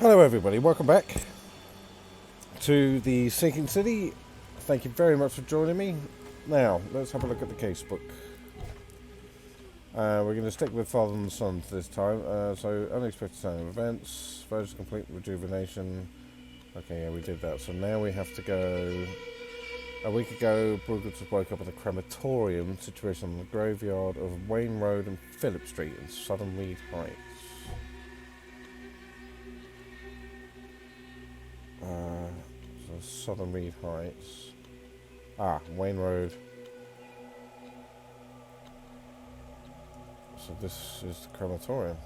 Hello everybody, welcome back to the Sinking City. Thank you very much for joining me. Now, let's have a look at the case book. We're going to stick with Father and Son this time. So, unexpected sign of events, voyage complete, rejuvenation. Okay, yeah, we did that. So now we have to go... A week ago, Brutus woke up at a crematorium situated on the graveyard of Wayne Road and Phillip Street in Southern Reed Heights. So Southern Reed Heights. Wayne Road. So this is the crematorium.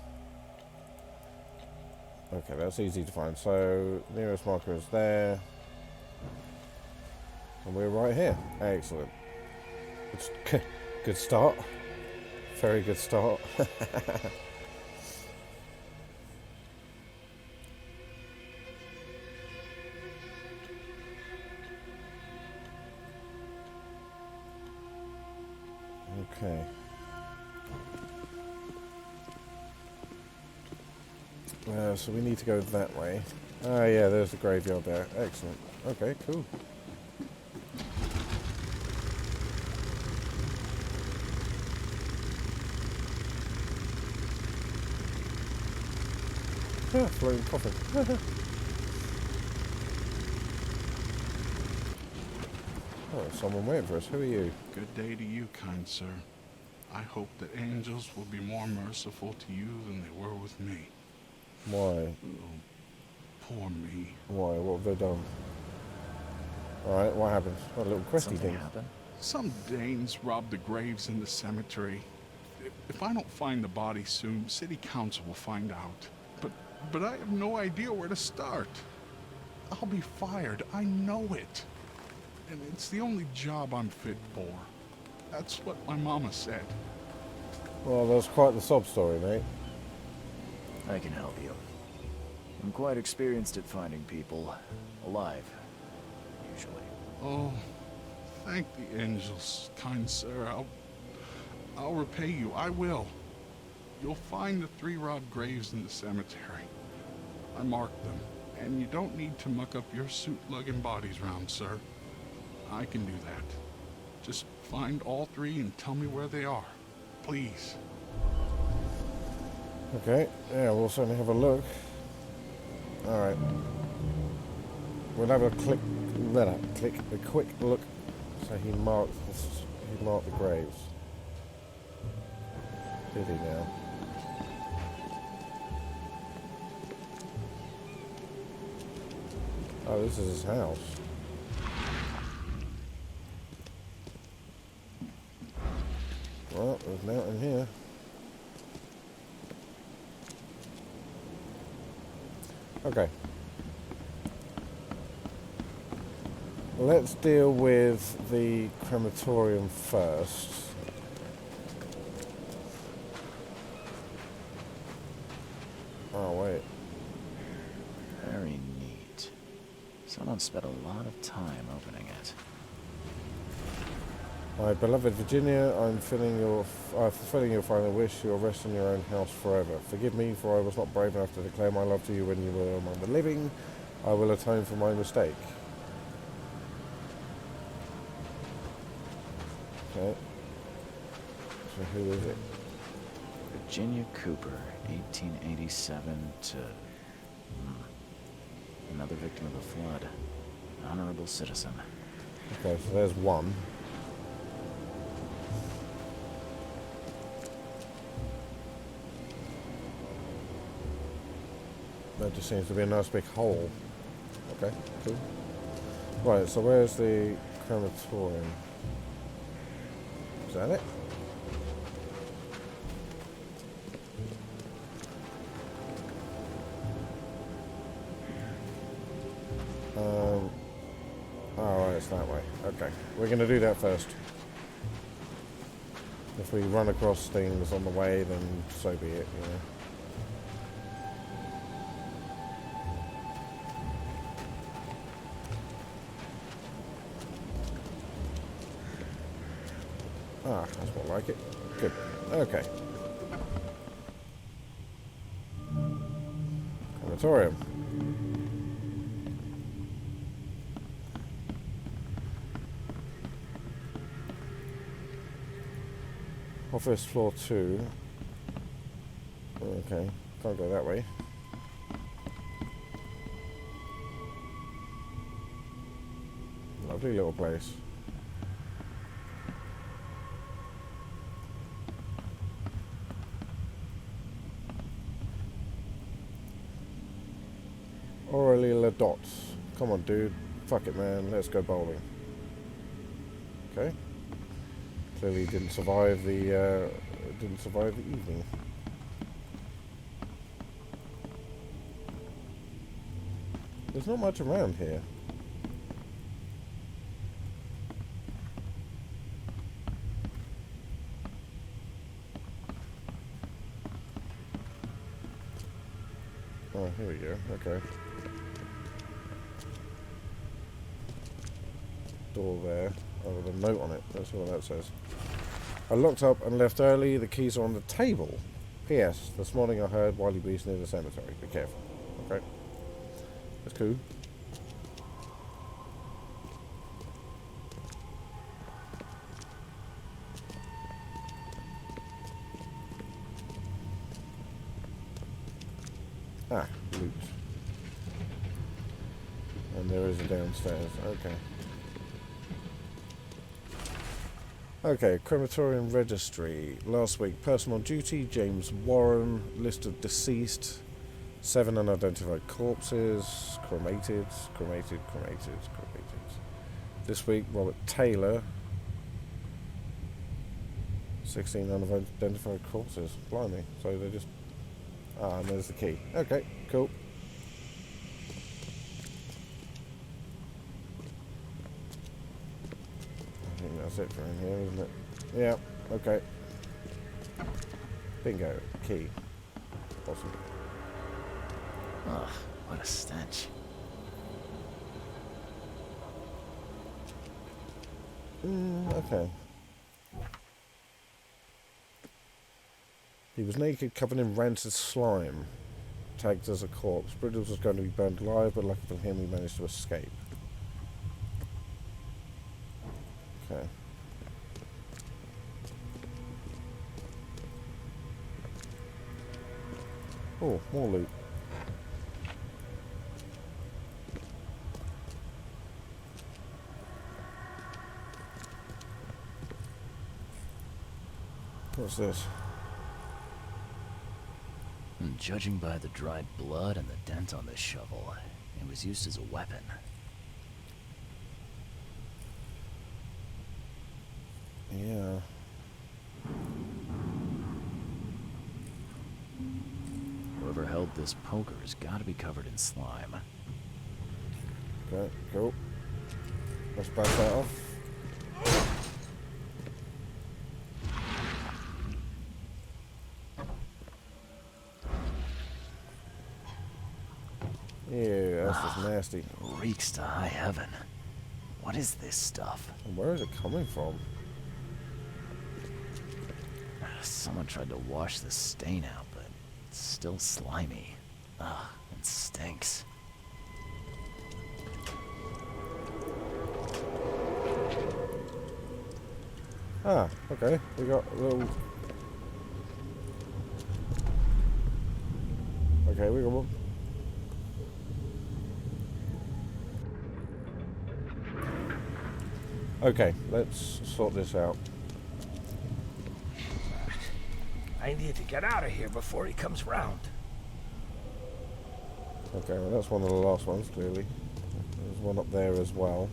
Okay, that's easy to find. So nearest marker is there. And we're right here. Excellent. Good start. Very good start. Okay. So we need to go that way. Yeah, there's the graveyard there. Excellent. Okay, cool. Floating coffin. Oh, someone waiting for us. Who are you? Good day to you, kind sir. I hope that angels will be more merciful to you than they were with me. Why? Oh, poor me. Why? What have they done? Alright, what happened? Oh, a little questy thing. Happened? Some Danes robbed the graves in the cemetery. If I don't find the body soon, city council will find out. But I have no idea where to start. I'll be fired. I know it. And it's the only job I'm fit for. That's what my mama said. Well, that's quite the sob story, mate. I can help you. I'm quite experienced at finding people alive, usually. Oh, thank the angels, kind sir. I'll repay you. I will. You'll find the 3 robbed graves in the cemetery. I marked them, and you don't need to muck up your suit lugging bodies round, sir. I can do that. Just find all 3 and tell me where they are. Please. Okay, yeah, we'll certainly have a look. Alright. We'll have a quick look. So he marked the graves. Did he now? Oh, this is his house. Well, there's a mountain here. Okay. Let's deal with the crematorium first. Oh, wait. Very neat. Someone spent a lot of time opening it. My beloved Virginia, I'm fulfilling your final wish. You'll rest in your own house forever. Forgive me, for I was not brave enough to declare my love to you when you were among the living. I will atone for my mistake. Okay. So who is it? Virginia Cooper, 1887 to... Another victim of the flood. Honorable citizen. Okay, so there's one. That just seems to be a nice big hole. Okay, cool. Right, so where's the crematorium? Is that it? Oh, right, it's that way. Okay, we're going to do that first. If we run across things on the way, then so be it, you know. That's more like it. Good. Okay. Crematorium. Office floor 2. Okay, can't go that way. Lovely little place. Aurelie Ladot. Come on, dude. Fuck it, man. Let's go bowling. Okay. Clearly didn't survive the evening. There's not much around here. Oh, here we go. Okay. Door there. Oh, with a note on it. Let's see what that says. I locked up and left early. The keys are on the table. P.S. This morning I heard Wily Beast near the cemetery. Be careful. Okay. That's cool. Ah, loot. And there is a downstairs. Okay. Okay, Crematorium Registry. Last week, person on duty, James Warren. List of deceased. 7 unidentified corpses. Cremated. This week, Robert Taylor. 16 unidentified corpses. Blimey. So they just... Ah, and there's the key. Okay, cool. I think that's it for in here, isn't it? Yeah, okay. Bingo. Key. Awesome. Ugh, what a stench. Okay. He was naked, covered in rancid slime, tagged as a corpse. Brutus was going to be burned alive, but lucky for him, he managed to escape. Okay. Oh, more loot. What's this? Judging by the dried blood and the dent on this shovel, it was used as a weapon. Yeah. Whoever held this poker has got to be covered in slime. Okay, cool. Let's back that off. Ew, that's just nasty. Reeks to high heaven. What is this stuff? And where is it coming from? Someone tried to wash the stain out, but it's still slimy. Ugh, it stinks. Ah, okay. We got a little... Okay, we got one. Okay, let's sort this out. I need to get out of here before he comes round. Okay, well that's one of the last ones, clearly. There's one up there as well.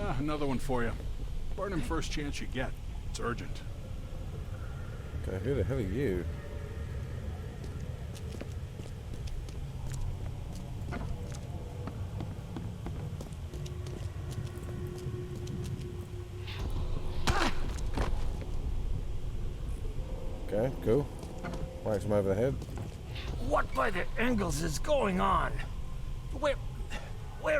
Ah, another one for you. Burn him first chance you get. It's urgent. Okay, who the hell are you? Okay, cool. Whack him over the head. What by the angles is going on? Where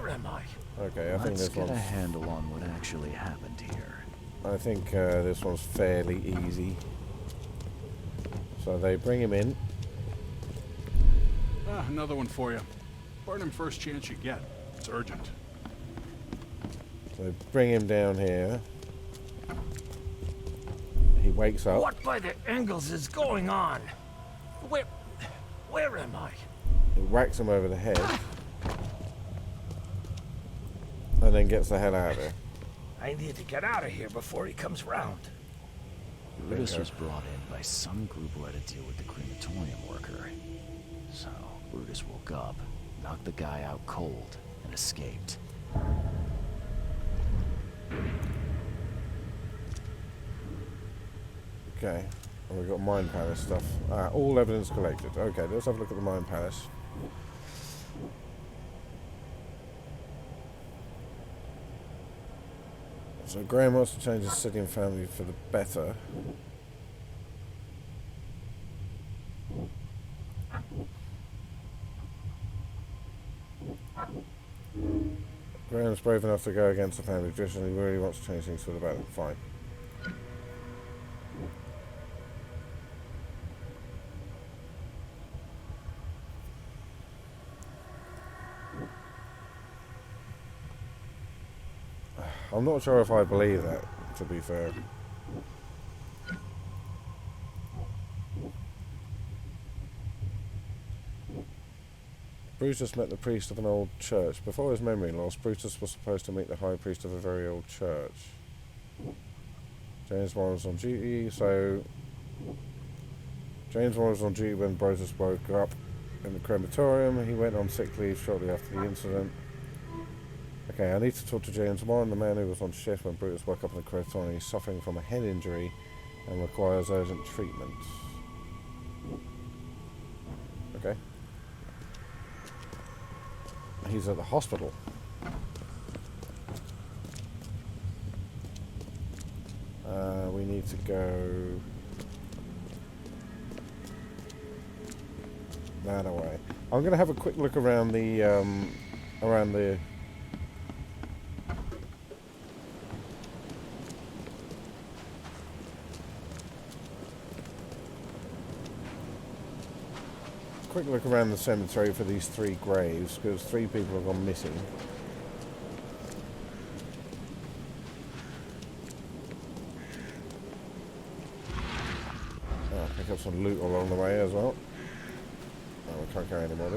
am I? Okay, I think Let's this get a one's... handle on what actually happened here. I think this one's fairly easy. So they bring him in. Ah, another one for you. Burn him first chance you get. It's urgent. So bring him down here. He wakes up. What by the angles is going on? Where am I? He whacks him over the head. And then gets the hell out of there. I need to get out of here before he comes round. Brutus was brought in by some group who had to deal with the crematorium worker. So, Brutus woke up, knocked the guy out cold, and escaped. Okay. And we've got Mind Palace stuff. All evidence collected. Okay, let's have a look at the Mind Palace. So Graham wants to change his city and family for the better. Graham's brave enough to go against the family tradition and he really wants to change things for the better. Fine. I'm not sure if I believe that, to be fair. Brutus met the priest of an old church. Before his memory loss, Brutus was supposed to meet the high priest of a very old church. James Warren was on duty, so... James Warren was on duty when Brutus woke up in the crematorium. He went on sick leave shortly after the incident. Okay, I need to talk to James Warren, the man who was on shift when Brutus woke up in the crematorium. He's suffering from a head injury and requires urgent treatment. Okay. He's at the hospital. We need to go that away. I'm going to have a quick look around the quick look around the cemetery for these 3 graves, because 3 people have gone missing. Pick up some loot along the way as well. Oh, we can't carry any more.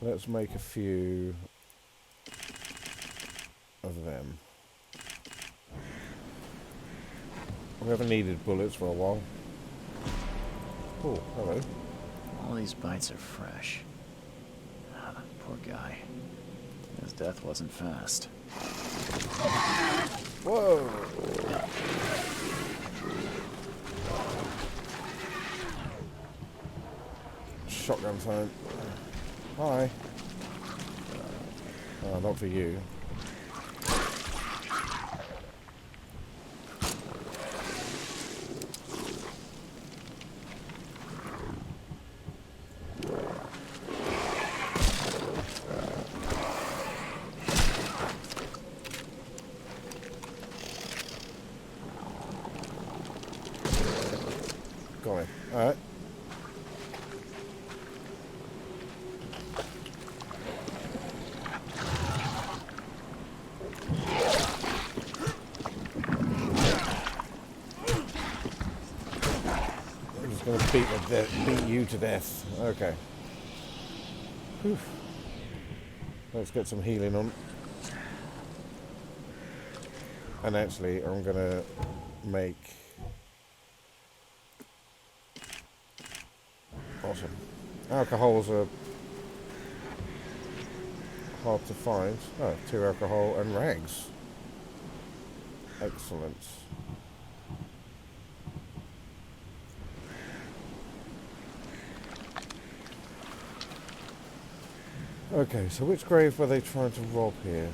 Let's make a few of them. We haven't needed bullets for a while. Oh, hello. All these bites are fresh. Poor guy. His death wasn't fast. Whoa! Shotgun time. Hi. Oh, not for you. Got it. Alright. I'm just going to beat you to death. Okay. Whew. Let's get some healing on. And actually, I'm going to make... Awesome. Alcohols are hard to find. Oh, 2 alcohol and rags. Excellent. Okay, so which grave were they trying to rob here?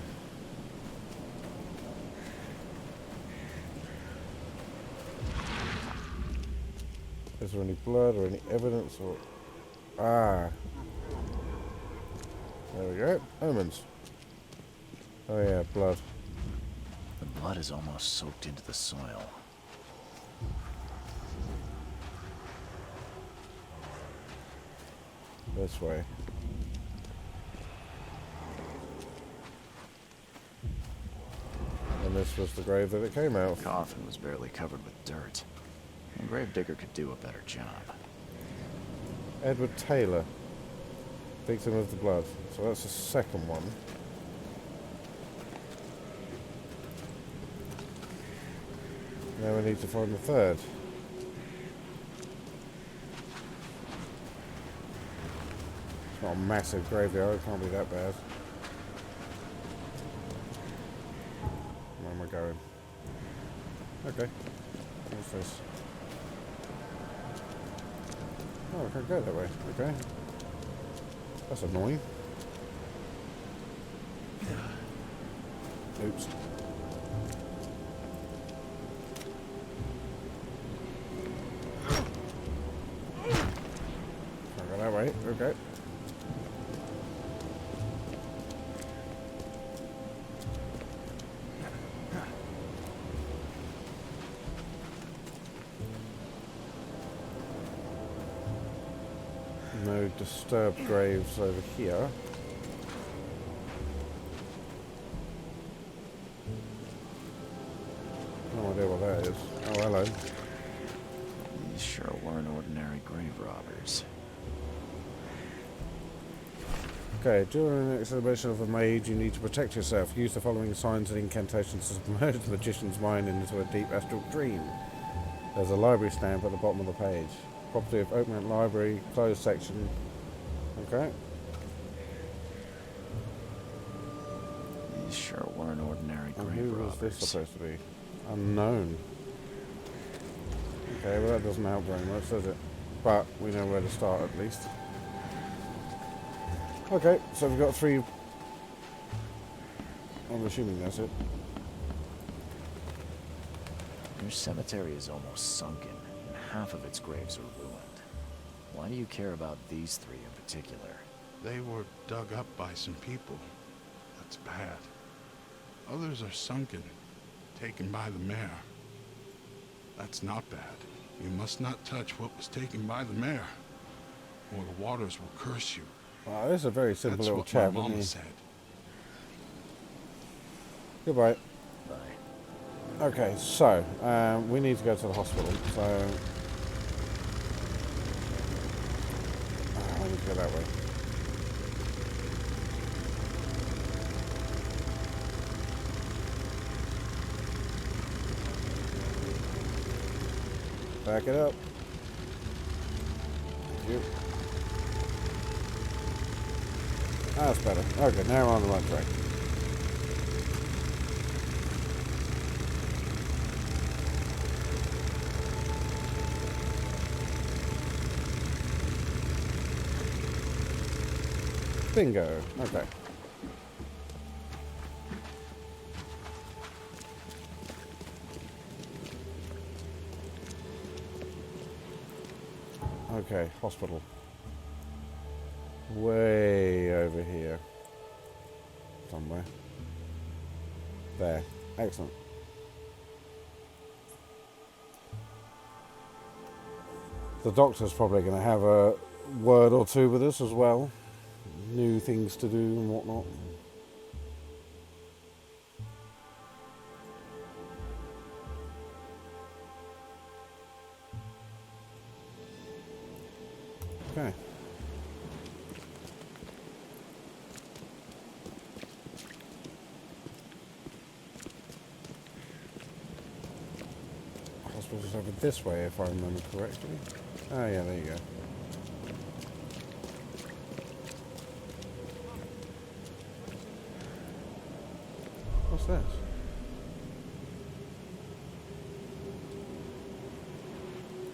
Is there any blood or any evidence or... Ah. There we go. Omens. Oh yeah, blood. The blood is almost soaked into the soil. This way. this was the grave that it came out The of. coffin was barely covered with dirt. A gravedigger could do a better job. Edward Taylor, victim of the blood. So that's the second one. Now we need to find the third. It's not a massive graveyard, it can't be that bad. Where am I going? Okay. What's this? Oh, I can't go that way. Okay. That's annoying. Oops. Can't go that way. Okay. No disturbed graves over here. No idea what that is. Oh, hello. These sure weren't ordinary grave robbers. Okay, during an exhibition of a mage, you need to protect yourself. Use the following signs and incantations to submerge the magician's mind into a deep astral dream. There's a library stamp at the bottom of the page. Property of Oakmont Library, closed section. Okay. These sure weren't ordinary And grave who was robbers. this supposed to be? Unknown. Okay, well that doesn't help very much, does it? But we know where to start at least. Okay, so we've got 3. I'm assuming that's it. Your cemetery is almost sunken, and half of its graves are ruined. Why do you care about these 3 in particular? They were dug up by some people. That's bad. Others are sunken, taken by the mayor. That's not bad. You must not touch what was taken by the mayor, or the waters will curse you. Wow, this is a very simple That's little what chap, my isn't mama he? said. Goodbye. Bye. Okay, so we need to go to the hospital. So I need to go that way. Back it up. Thank you. That's better. Okay, now we're on the right track. Bingo. Okay. Okay, hospital. Way over here. Somewhere. There. Excellent. The doctor's probably going to have a word or two with us as well. New things to do and whatnot. Okay. Hospital's over this way if I remember correctly. Oh yeah, there you go. What's this?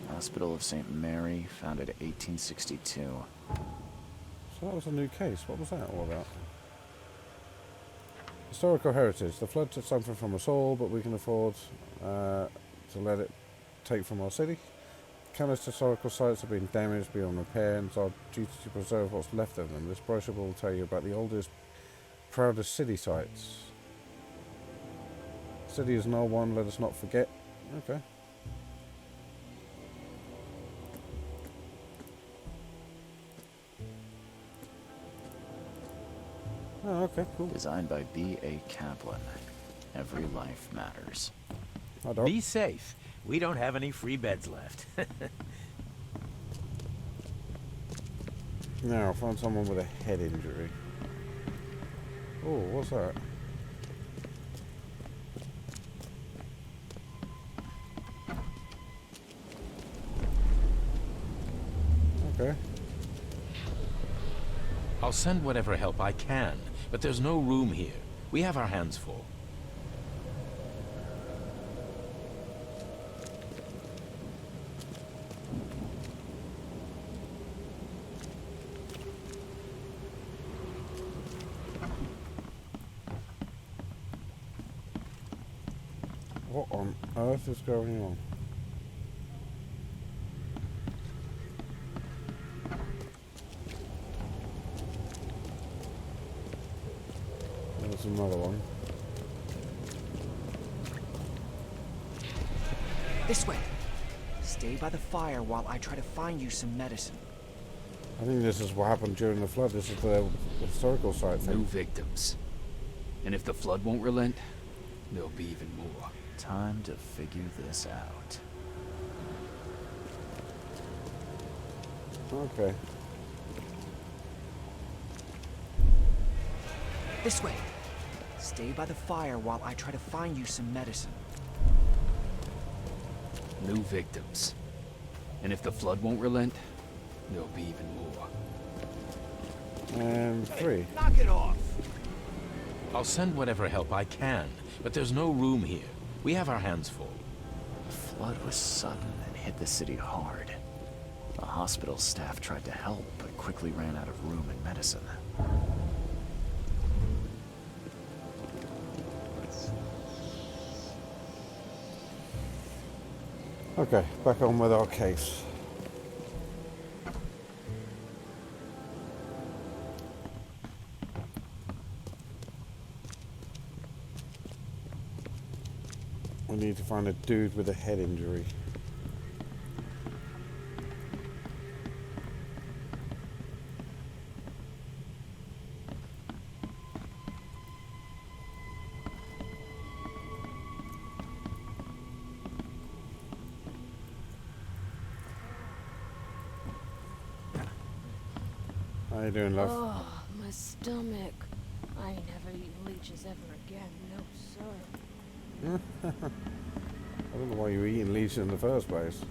Hospital of St. Mary, founded in 1862. So that was a new case. What was that all about? Historical heritage. The flood took something from us all, but we can afford to let it take from our city. Countless historical sites have been damaged beyond repair, and it's our duty to preserve what's left of them. This brochure will tell you about the oldest, proudest city sites. City is an old one, let us not forget. Okay. Oh, okay, cool. Designed by B.A. Kaplan. Every life matters. I don't. Be safe. We don't have any free beds left. Now, I'll find someone with a head injury. Oh, what's that? Okay. I'll send whatever help I can, but there's no room here. We have our hands full. What on earth is going on? There's another one. This way. Stay by the fire while I try to find you some medicine. I think this is what happened during the flood. This is the historical site thing. New victims. And if the flood won't relent, there'll be even more. Time to figure this out. Okay. This way. Stay by the fire while I try to find you some medicine. New victims. And if the flood won't relent, there'll be even more. And 3. Knock it off. I'll send whatever help I can, but there's no room here. We have our hands full. The flood was sudden and hit the city hard. The hospital staff tried to help, but quickly ran out of room and medicine. Okay, back on with our case. We need to find a dude with a head injury. How you doing, love? Oh, my stomach. I ain't never eaten leeches ever again, no sir. I don't know why you were eating leeches in the first place.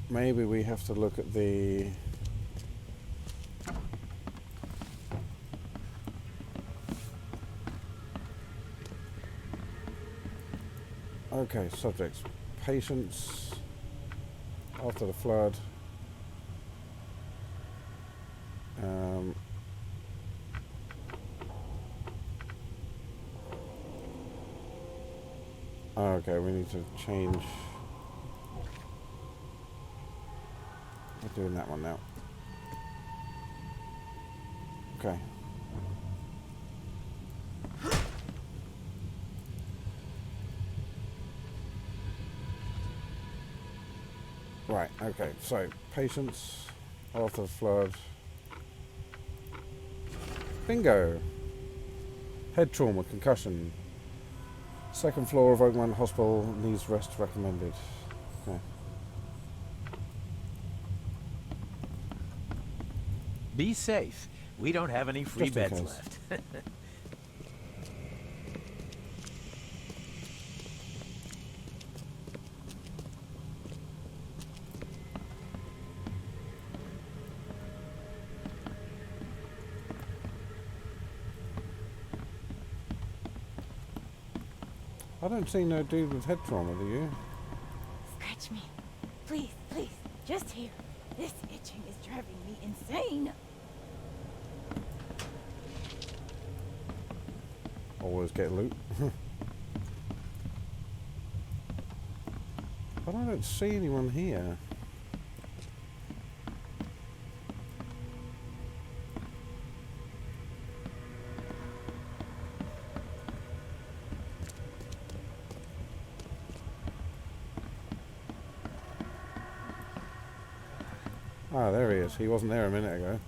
Maybe we have to look at the... Okay, subjects. Patients after the flood. Okay, we need to change. We're doing that one now. Okay. Right, okay, so patients after the flood. Bingo! Head trauma, concussion. Second floor of Oakmont Hospital, needs rest recommended. Okay. Be safe. We don't have any free Just in beds case. left. I don't see no dude with head trauma, do you? Scratch me. Please, please. Just here. This itching is driving me insane. Always get loot. But I don't see anyone here. Ah, there he is. He wasn't there a minute ago.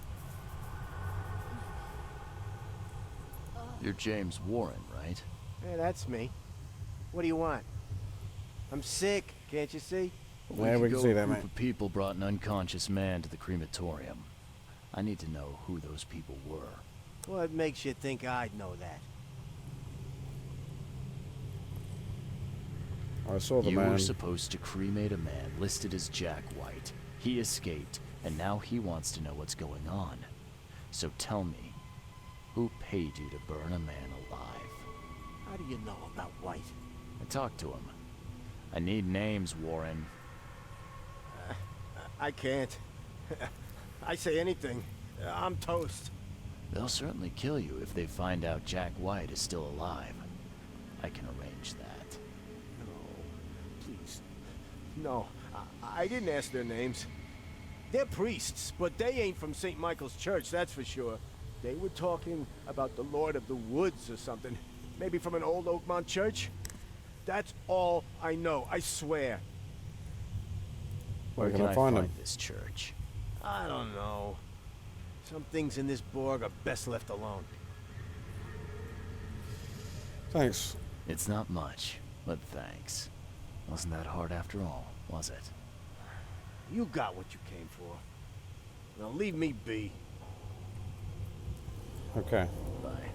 You're James Warren, right? Yeah, that's me. What do you want? I'm sick, can't you see? Yeah, we can see that, A group mate. of people brought an unconscious man to the crematorium. I need to know who those people were. What makes you think I'd know that? I saw the You man. were supposed to cremate a man listed as Jack White. He escaped, and now he wants to know what's going on. So tell me, who paid you to burn a man alive? How do you know about White? I talked to him. I need names, Warren. I can't. I say anything. I'm toast. They'll certainly kill you if they find out Jack White is still alive. I can arrange that. No, please. No, I didn't ask their names. They're priests, but they ain't from St. Michael's Church, that's for sure. They were talking about the Lord of the Woods or something. Maybe from an old Oakmont church? That's all I know, I swear. Where can can I I find find him? this church? I don't know. Some things in this Borg are best left alone. Thanks. It's not much, but thanks. Wasn't that hard after all, was it? You got what you came for. Now leave me be. Okay. Bye.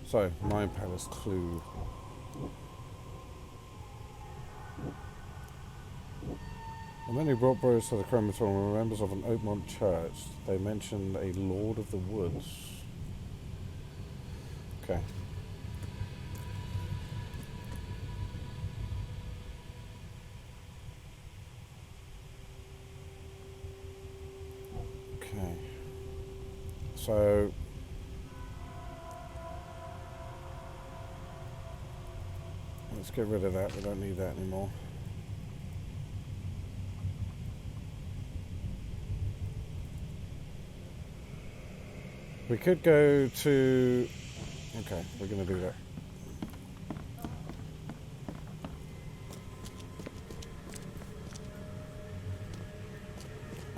So, Mind Palace clue. The men who brought Brutus to the crematorium were members of an Oakmont church. They mentioned a Lord of the Woods. Okay. Okay. So... let's get rid of that. We don't need that anymore. We could go to... okay, we're going to do that.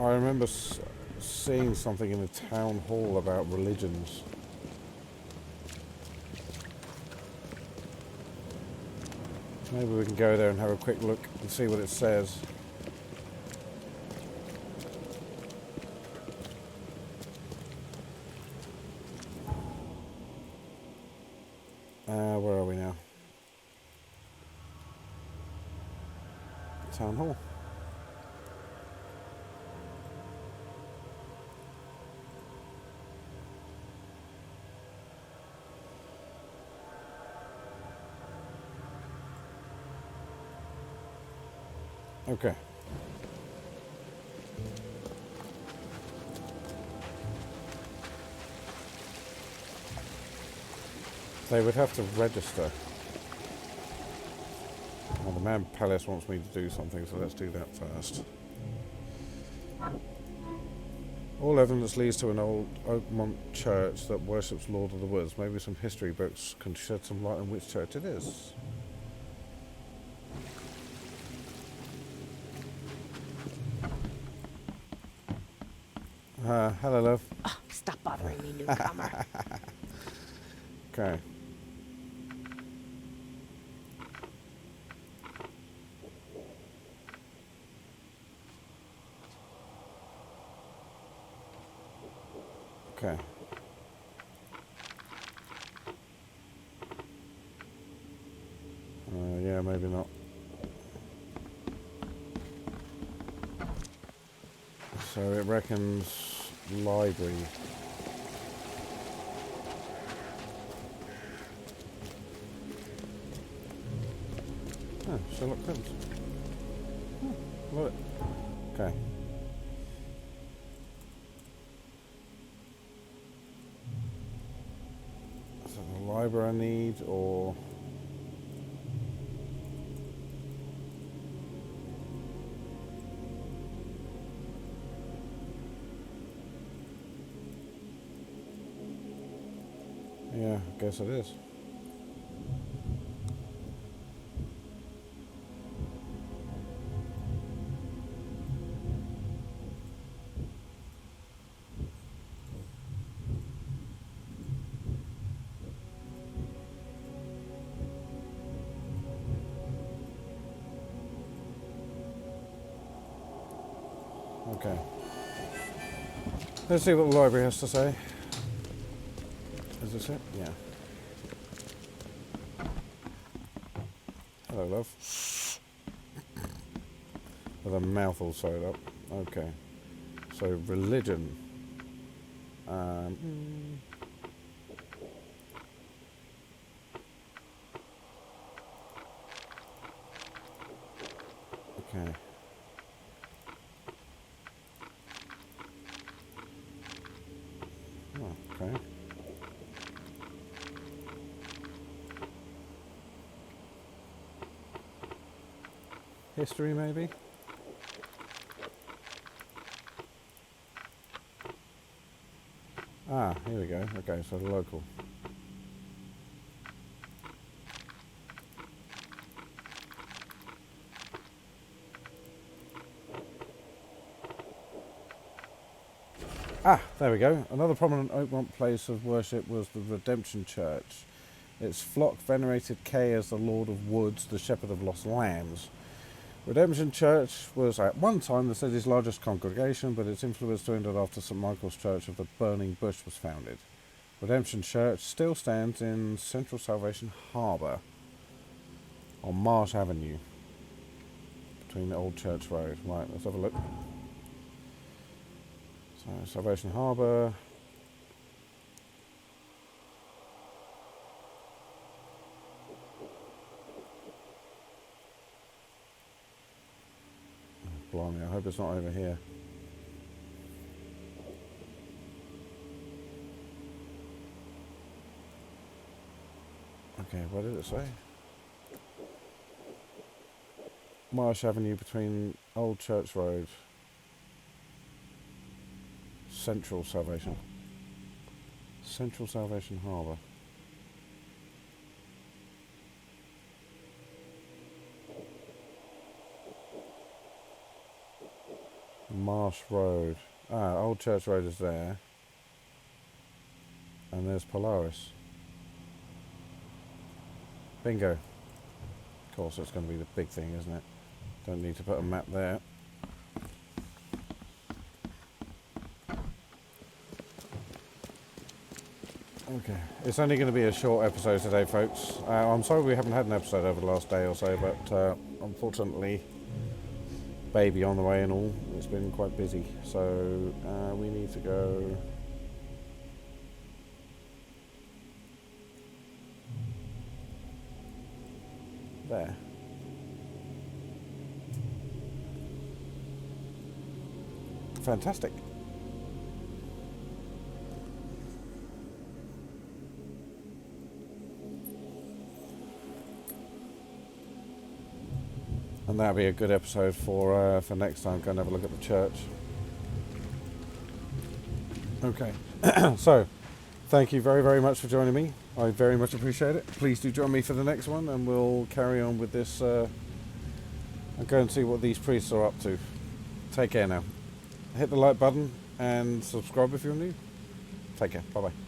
I remember seeing something in the town hall about religions. Maybe we can go there and have a quick look and see what it says. Where are we now? Town hall. Okay. They would have to register. Well, the Man Palace wants me to do something, so let's do that first. All evidence leads to an old Oakmont church that worships Lord of the Woods. Maybe some history books can shed some light on which church it is. Hello, love. Oh, stop bothering me, newcomer. Okay. Okay. Yeah, maybe not. So it reckons library. Oh, Sherlock Holmes. Oh, love it. Okay. Is that the library I need, or... yeah, I guess it is. Okay. Let's see what the library has to say. Is this it? Yeah. Hello, love. With a mouth all sewed up. Okay. So, religion. Okay. Oh, okay. History, maybe? Ah, here we go. Okay, so local. Ah, there we go. Another prominent Oakmont place of worship was the Redemption Church. Its flock venerated Kay as the Lord of Woods, the Shepherd of Lost Lambs. Redemption Church was at one time the city's largest congregation, but its influence dwindled after St. Michael's Church of the Burning Bush was founded. Redemption Church still stands in Central Salvation Harbour, on Marsh Avenue, between the Old Church Road. Right, let's have a look. So, Salvation Harbour. Blimey, I hope it's not over here. Okay, what did it say? Marsh Avenue between Old Church Road. Central Salvation. Central Salvation Harbour. Marsh Road. Ah, Old Church Road is there. And there's Polaris. Bingo. Of course, it's going to be the big thing, isn't it? Don't need to put a map there. Okay, it's only going to be a short episode today, folks. I'm sorry we haven't had an episode over the last day or so, but unfortunately, baby on the way and all, it's been quite busy. So we need to go. There. Fantastic. And that'll be a good episode for next time. Go and have a look at the church. Okay. So, thank you very, very much for joining me. I very much appreciate it. Please do join me for the next one, and we'll carry on with this and go and see what these priests are up to. Take care now. Hit the like button and subscribe if you're new. Take care. Bye-bye.